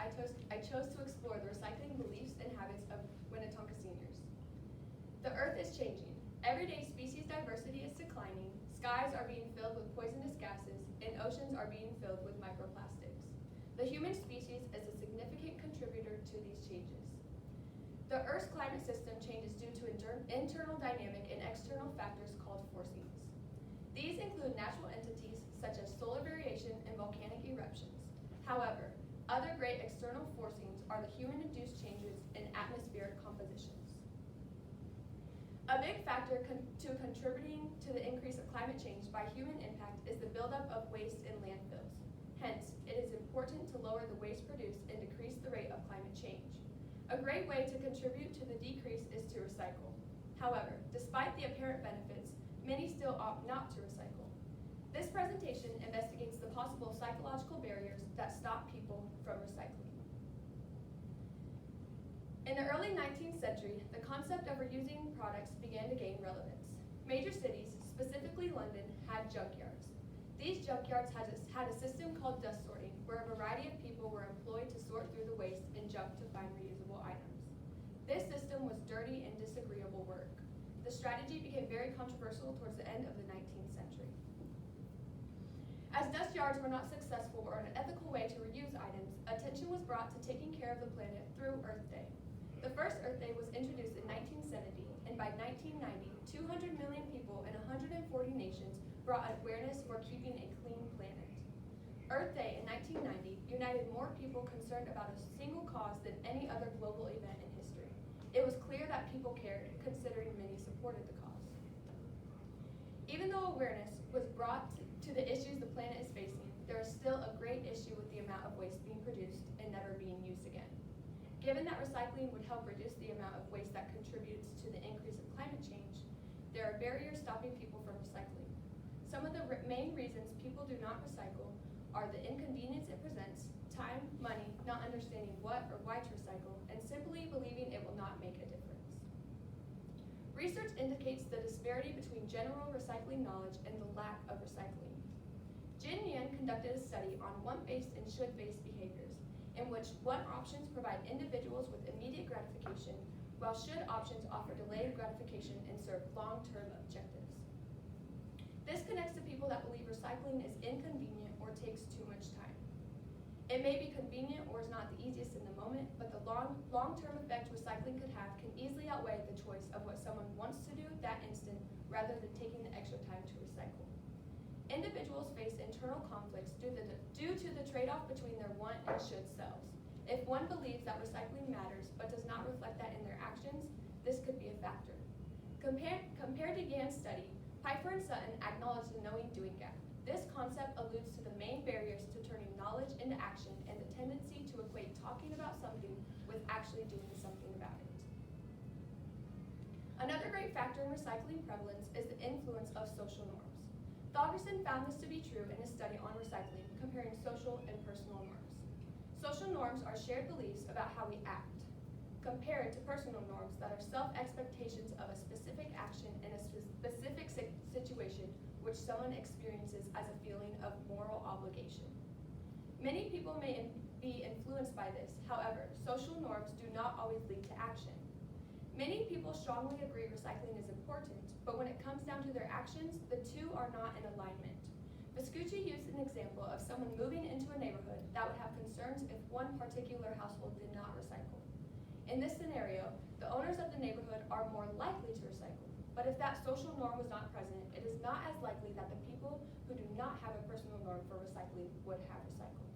I chose to explore the recycling beliefs and habits of Winnetonka seniors. The earth is changing. Everyday species diversity is declining, skies are being filled with poisonous gases, and oceans are being filled with microplastics. The human species is a significant contributor to these changes. The Earth's climate system changes due to internal dynamic and external factors called forcings. These include natural entities such as solar variation and volcanic eruptions. However, other great external forcings are the human-induced changes in atmospheric compositions. A big factor contributing to the increase of climate change by human impact is the buildup of waste in landfills. Hence, it is important to lower the waste produced and decrease the rate of climate change. A great way to contribute to the decrease is to recycle. However, despite the apparent benefits, many still opt not to recycle. This presentation investigates the possible psychological barriers that stop people from recycling. In the early 19th century, the concept of reusing products began to gain relevance. Major cities, specifically London, had junkyards. These junkyards had a system called dust sorting, where a variety of people were employed to sort through the waste and junk to find reusable items. This system was dirty and disagreeable work. The strategy became very controversial towards the end of the 19th century. As dust yards were not successful or an ethical way to reuse items, attention was brought to taking care of the planet through Earth Day. The first Earth Day was introduced in 1970, and by 1990, 200 million people in 140 nations brought awareness for keeping a clean planet. Earth Day in 1990 united more people concerned about a single cause than any other global event in history. It was clear that people cared, considering many supported the cause. Even though awareness was brought to the issues the planet is facing, there is still a great issue with the amount of waste being produced and never being used again. Given that recycling would help reduce the amount of waste that contributes to the increase of climate change, there are barriers stopping people from recycling. Some of the main reasons people do not recycle are the inconvenience it presents, time, money, not understanding what or why to recycle, and simply believing it will not make a difference. Research indicates the disparity between general recycling knowledge and the lack of recycling. Jin Yan conducted a study on want-based and should-based behaviors, in which want options provide individuals with immediate gratification, while should options offer delayed gratification and serve long-term objectives. This connects to people that believe recycling is inconvenient or takes too much time. It may be convenient or is not the easiest in the moment, but the long-term effect recycling could have can easily outweigh the choice of what someone wants to do that instant rather than taking the extra time to recycle. Individuals face internal conflicts due to the trade-off between their want and should selves. If one believes that recycling matters but does not reflect that in their actions, this could be a factor. Compared to Yan's study, Piper and Sutton acknowledged the knowing-doing gap. This concept alludes to the main barriers to turning knowledge into action and the tendency to equate talking about something with actually doing something about it. Another great factor in recycling prevalence is the influence of social norms. Thorgerson found this to be true in a study on recycling, comparing social and personal norms. Social norms are shared beliefs about how we act, compared to personal norms that are self-expectations of a specific action in a specific situation which someone experiences as a feeling of moral obligation. Many people may be influenced by this. However, social norms do not always lead to action. Many people strongly agree recycling is important, but when it comes down to their actions, the two are not in alignment. Vespucci used an example of someone moving into a neighborhood that would have concerns if one particular household did not recycle. In this scenario, the owners of the neighborhood are more likely to recycle, but if that social norm was not present, it is not as likely that the people who do not have a personal norm for recycling would have recycled.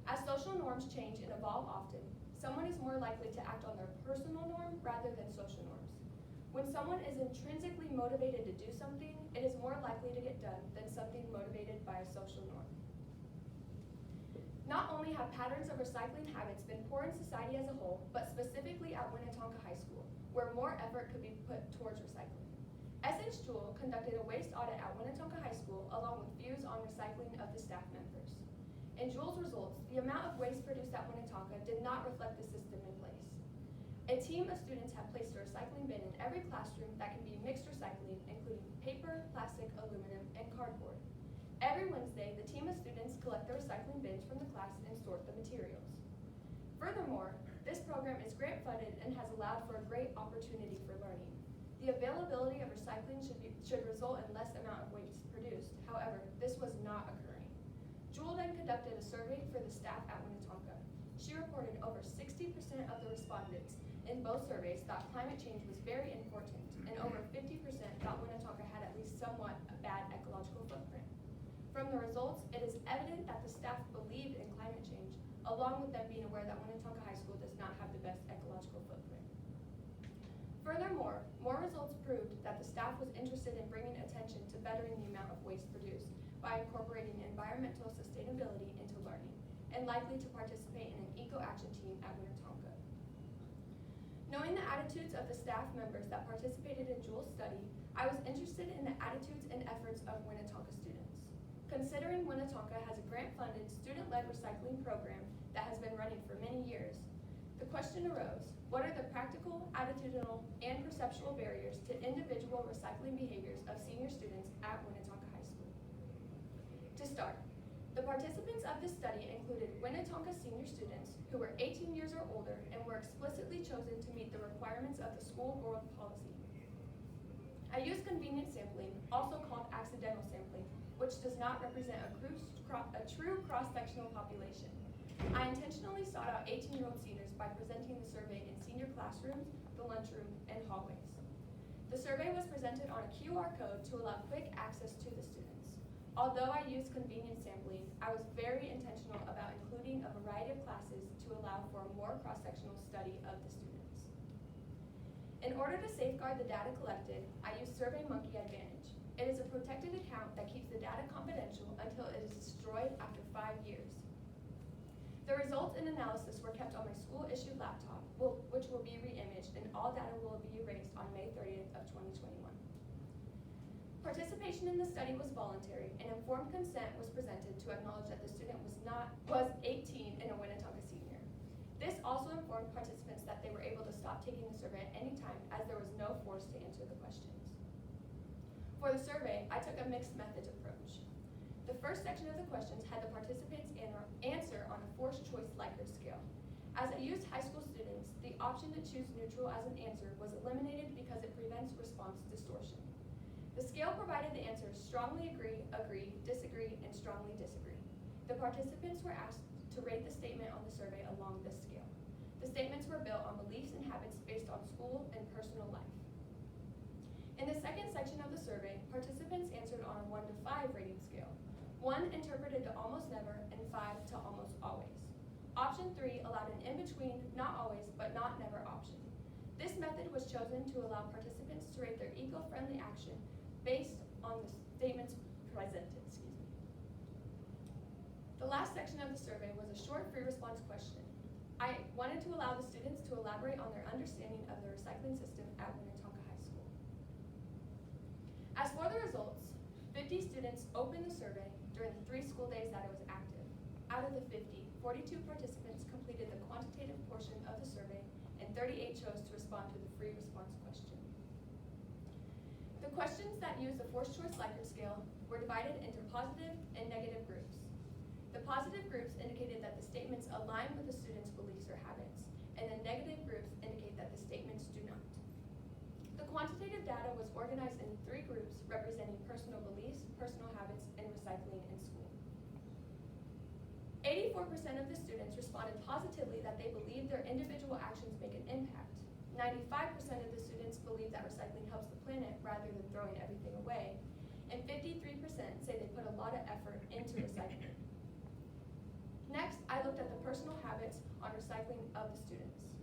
As social norms change and evolve often, someone is more likely to act on their personal norm rather than social norms. When someone is intrinsically motivated to do something, it is more likely to get done than something motivated by a social norm. Not only have patterns of recycling habits been poor in society as a whole, but specifically at Winnetonka High School, where more effort could be put towards recycling. Essence Jewell conducted a waste audit at Winnetonka High School along with views on recycling of the staff members. In Jewell's results, the amount of waste produced at Winnetonka did not reflect the system in place. A team of students have placed a recycling bin in every classroom that can be mixed recycling, including paper, plastic, aluminum, and cardboard. Every Wednesday, the team of students collect the recycling bins from the class and sort the materials. Furthermore, this program is grant funded and has allowed for a great opportunity for learning. The availability of recycling should result in less amount of waste produced. However, this was not occurring. Jewel then conducted a survey for the staff at Winnetonka. She reported over 60% of the respondents in both surveys thought climate change was very important, and over 50% thought Winnetonka had at least somewhat a bad ecological footprint. From the results, it is evident that the staff believed in climate change, along with them being aware that Winnetonka High School does not have the best ecological footprint. Furthermore, more results proved that the staff was interested in bringing attention to bettering the amount of waste produced by incorporating environmental sustainability into learning, and likely to participate in an eco-action team at Winnetonka. Knowing the attitudes of the staff members that participated in Jewel's study, I was interested in the attitudes and efforts of Winnetonka students. Considering Winnetonka has a grant-funded, student-led recycling program that has been running for many years, the question arose, what are the practical, attitudinal, and perceptual barriers to individual recycling behaviors of senior students at Winnetonka High School? To start, the participants of this study included Winnetonka senior students who were 18 years or older and were explicitly chosen to meet the requirements of the school board policy. I used convenient sampling, also called accidental sampling, which does not represent a true cross-sectional population. I intentionally sought out 18-year-old seniors by presenting the survey in senior classrooms, the lunchroom, and hallways. The survey was presented on a QR code to allow quick access to the students. Although I used convenient sampling, I was very intentional about including a variety of classes to allow for a more cross-sectional study of the students. In order to safeguard the data collected, I used SurveyMonkey Advantage. It is a protected account that keeps the data confidential until it is destroyed after 5 years. The results and analysis were kept on my school-issued laptop, which will be re-imaged, and all data will be erased on May 30th of 2021. Participation in the study was voluntary, and informed consent was presented to acknowledge that the student was 18 and a Winnetonka senior. This also informed participants that they were able to stop taking the survey at any time, as there was no force to answer the questions. For the survey, I took a mixed methods approach. The first section of the questions had the participants answer on a forced choice Likert scale. As I used high school students, the option to choose neutral as an answer was eliminated because it prevents response distortion. The scale provided the answers strongly agree, disagree, and strongly disagree. The participants were asked to rate the statement on the survey along this scale. The statements were built on beliefs and habits based on school and personal life. In the second section of the survey, participants answered on a 1 to 5 rating scale. 1 interpreted to almost never, and 5 to almost always. Option 3 allowed an in-between, not always, but not never option. This method was chosen to allow participants to rate their eco-friendly action based on the statements presented. The last section of the survey was a short free response question. I wanted to allow the students to elaborate on their understanding of the recycling system at Winnetonka High School. As for the results, 50 students opened the survey during the 3 school days that it was active. Out of the 50, 42 participants completed the quantitative portion of the survey, and 38 chose to respond to the free response question. The questions that used the forced choice Likert scale were divided into positive and negative groups. The positive groups indicated that the statements align with the students' beliefs or habits, and the negative groups indicate that the statements do not. The quantitative data was organized in 3 groups representing personal beliefs, personal habits, and recycling in school. 84% of the students responded positively that they believe their individual actions make an impact. 95% of the students believe that recycling helps the planet rather than throwing everything away, and 53% say they put a lot of effort into recycling. Next, I looked at the personal habits on recycling of the students.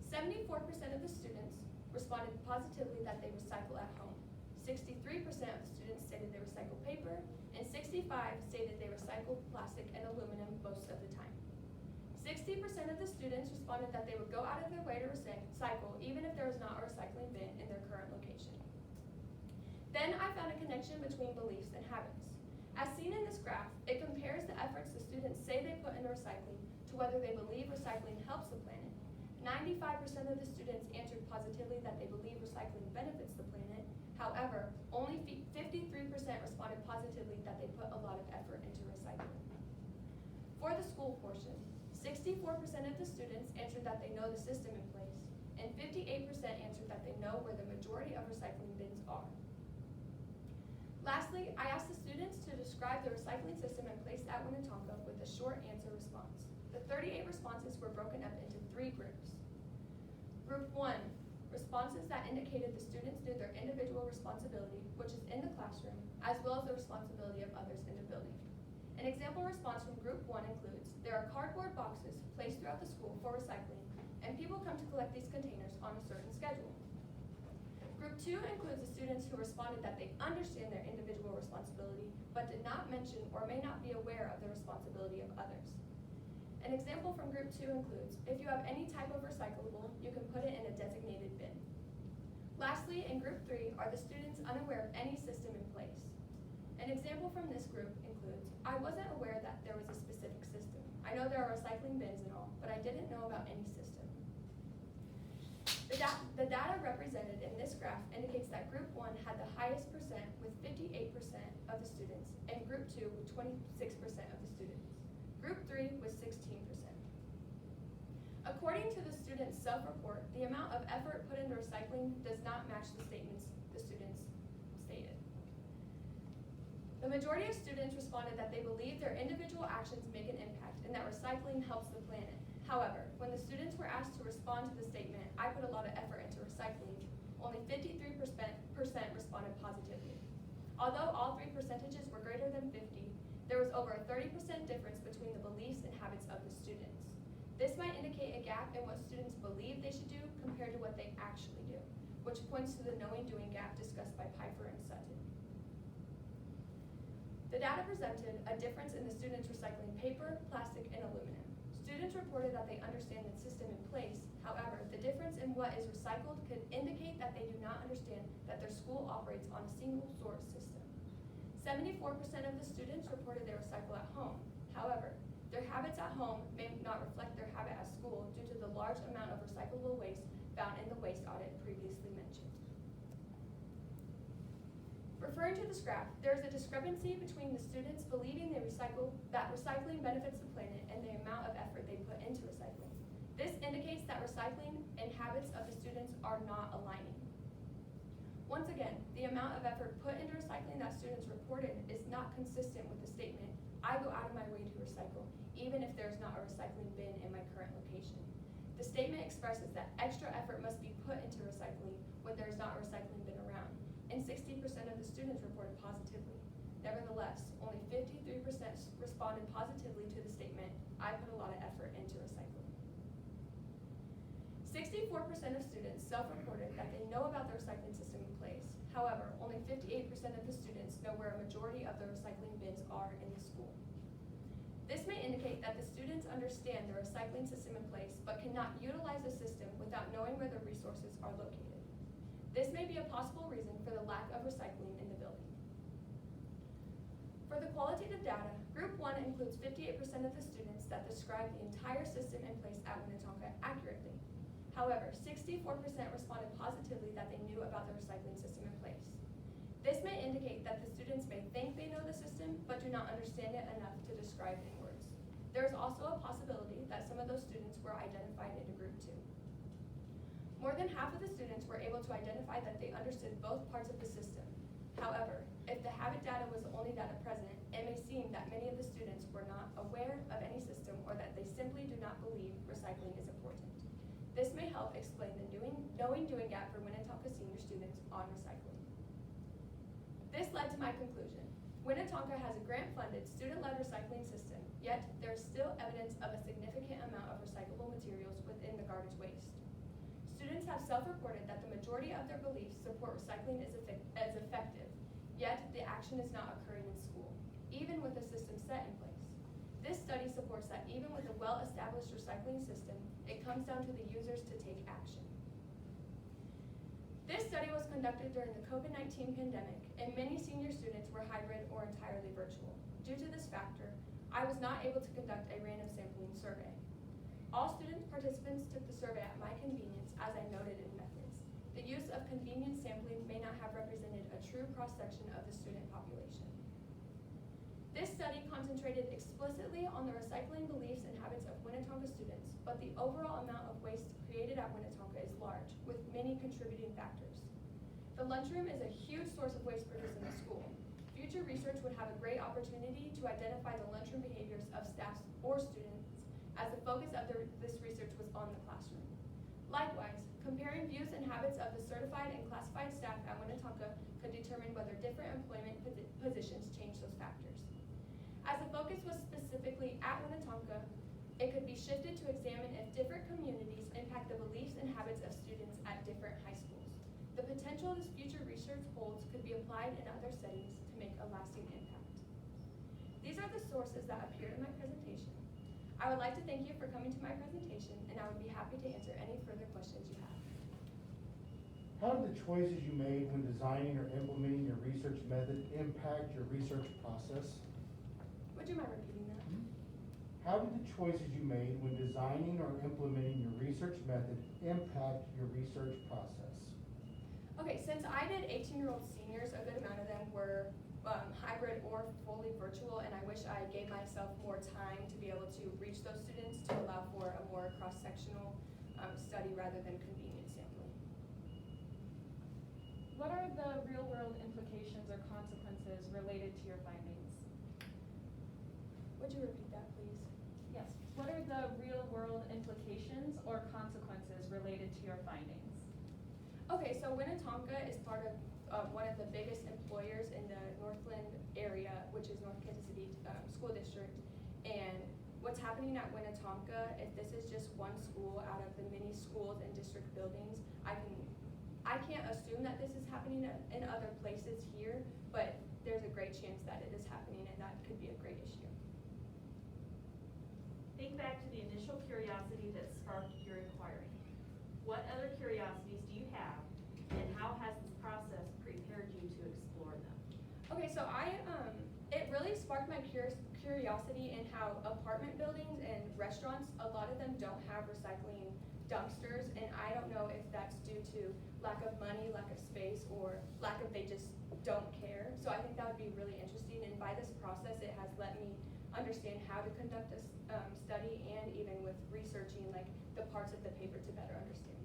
74% of the students responded positively that they recycle at home. 63% of the students stated they recycle paper, and 65% stated they recycle plastic and aluminum most of the time. 60% of the students responded that they would go out of their way to recycle even if there was not a recycling bin in their current location. Then I found a connection between beliefs and habits. As seen in this graph, it compares the efforts the students say they put into recycling to whether they believe recycling helps the planet. 95% of the students answered positively that they believe recycling benefits the planet. However, only 53% responded positively that they put a lot of effort into recycling. For the school portion, 64% of the students answered that they know the system in place, and 58% answered that they know where the majority of recycling bins are. Lastly, I asked the students to describe the recycling system in place at Winnetonka with a short answer response. The 38 responses were broken up into 3 groups. Group 1, responses that indicated the students knew their individual responsibility, which is in the classroom, as well as the responsibility of others in the building. An example response from Group 1 includes, there are cardboard boxes placed throughout the school for recycling, and people come to collect these containers on a certain schedule. Group 2 includes the students who responded that they understand their individual responsibility, but did not mention or may not be aware of the responsibility of others. An example from Group 2 includes, if you have any type of recyclable, you can put it in a designated bin. Lastly, in Group 3 are the students unaware of any system in place. An example from this group includes, I wasn't aware that there was a specific system. I know there are recycling bins and all, but I didn't know about any system. The data represented in this graph indicates that Group 1 had the highest percent with 58% of the students, and Group 2 with 26% of the students. Group 3 was 16%. According to the students' self-report, the amount of effort put into recycling does not match the statements the students stated. The majority of students responded that they believe their individual actions make an impact and that recycling helps the planet. However, when the students were asked to respond to the statement, I put a lot of effort into recycling, only 53% responded positively. Although all 3 percentages were greater than 50, there was over a 30% difference between the beliefs and habits of the students. This might indicate a gap in what students believe they should do compared to what they actually do, which points to the knowing-doing gap discussed by Pfeiffer and Sutton. The data presented a difference in the students recycling paper, plastic, and aluminum. Students reported that they understand the system in place. However, the difference in what is recycled could indicate that they do not understand that their school operates on a single source system. 74% of the students reported they recycle at home. However, their habits at home may not reflect their habit at school due to the large amount of recyclable waste found in the waste audit previously mentioned. Referring to this graph, there is a discrepancy between the students believing that recycling benefits the planet and the amount of effort they put into recycling. This indicates that recycling and habits of the students are not aligning. Once again, the amount of effort put into recycling that students reported is not consistent with the statement, I go out of my way to recycle, even if there's not a recycling bin in my current location. The statement expresses that extra effort must be put into recycling when there is not a recycling bin around, and 60% of the students reported positively. Nevertheless, only 53% responded positively to the statement, I put a lot of effort into recycling. 64% of students self-reported that they know about the recycling system in place. However, only 58% of the students know where a majority of the recycling bins are in the school. This may indicate that the students understand the recycling system in place, but cannot utilize the system without knowing where the resources are located. This may be a possible reason for the lack of recycling in the building. For the qualitative data, Group 1 includes 58% of the students that describe the entire system in place at Winnetonka accurately. However, 64% responded positively that they knew about the recycling system in place. This may indicate that the students may think they know the system, but do not understand it enough to describe in words. There is also a possibility that some of those students were identified into Group 2. More than half of the students were able to identify that they understood both parts of the system. However, if the habit data was the only data present, it may seem that many of the students were not aware of any system or that they simply do not believe recycling is important. This may help explain the knowing-doing gap for Winnetonka senior students on recycling. This led to my conclusion. Winnetonka has a grant-funded, student-led recycling system, yet there is still evidence of a significant amount of recyclable materials within the garbage waste. Students have self-reported that the majority of their beliefs support recycling as effective, yet the action is not occurring in school, even with a system set in place. This study supports that even with a well-established recycling system, it comes down to the users to take action. This study was conducted during the COVID-19 pandemic, and many senior students were hybrid or entirely virtual. Due to this factor, I was not able to conduct a random sampling survey. All student participants took the survey at my convenience, as I noted in methods. The use of convenience sampling may not have represented a true cross-section of the student population. This study concentrated explicitly on the recycling beliefs and habits of Winnetonka but the overall amount of waste created at Winnetonka is large, with many contributing factors. The lunchroom is a huge source of waste produced in the school. Future research would have a great opportunity to identify the lunchroom behaviors of staff or students, as the focus of this research was on the classroom. Likewise, comparing views and habits of the certified and classified staff at Winnetonka could determine whether different employment positions change those factors. As the focus was specifically at Winnetonka, it could be shifted to examine if different communities impact the beliefs and habits of students at different high schools. The potential this future research holds could be applied in other settings to make a lasting impact. These are the sources that appear in my presentation. I would like to thank you for coming to my presentation, and I would be happy to answer any further questions you have. How did the choices you made when designing or implementing your research method impact your research process? Would you mind repeating that? How did the choices you made when designing or implementing your research method impact your research process? Okay, since I did 18-year-old seniors, a good amount of them were hybrid or fully virtual, and I wish I gave myself more time to be able to reach those students to allow for a more cross-sectional study rather than convenient sampling. What are the real-world implications or consequences related to your findings? Would you repeat that, please? Yes. What are the real-world implications or consequences related to your findings? Okay, so Winnetonka is part of one of the biggest employers in the Northland area, which is North Kansas City School District. And what's happening at Winnetonka, if this is just one school out of the many schools and district buildings, I can't assume that this is happening in other places here, but there's a great chance that it is happening, and that could be a great issue. Think back to the initial curiosity that sparked your inquiry. What other curiosities do you have, and how has this process prepared you to explore them? Okay, so it really sparked my curiosity in how apartment buildings and restaurants, a lot of them don't have recycling dumpsters, and I don't know if that's due to lack of money, lack of space, or lack of they just don't care. So I think that would be really interesting, and by this process, it has let me understand how to conduct a study, and even with researching like the parts of the paper to better understand.